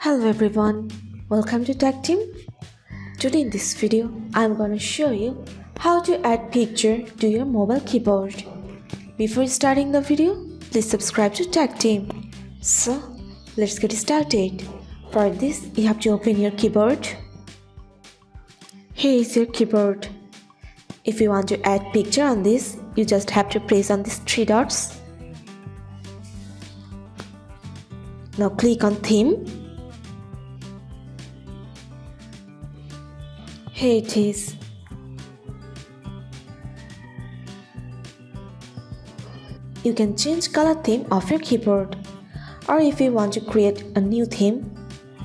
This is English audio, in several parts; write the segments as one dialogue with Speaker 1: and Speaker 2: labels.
Speaker 1: Hello everyone, welcome to Tactim. Today in this video, I'm gonna show you how to add picture to your mobile keyboard. Before starting the video, please subscribe to Tactim. So, let's get started. For this, you have to open your keyboard. Here is your keyboard. If you want to add picture on this, you just have to press on these three dots. Now click on theme. Here it is. You can change color theme of your keyboard, or if you want to create a new theme,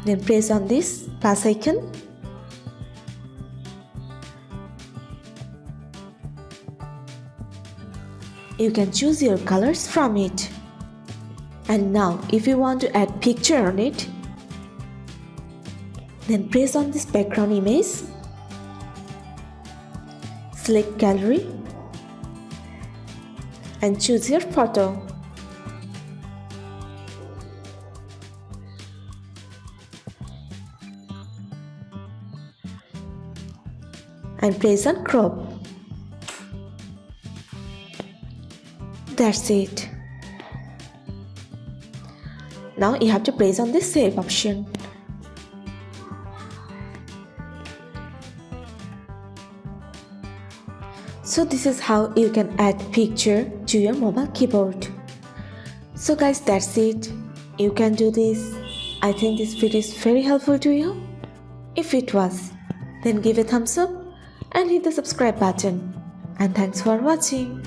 Speaker 1: then press on this plus icon. You can choose your colors from it. And now if you want to add picture on it, then press on this background image. Select gallery and choose your photo. And press on crop. That's it. Now you have to press on the save option. So this is how you can add picture to your mobile keyboard. So guys, that's it. You can do this. I think this video is very helpful to you. If it was, then give a thumbs up and hit the subscribe button. And thanks for watching.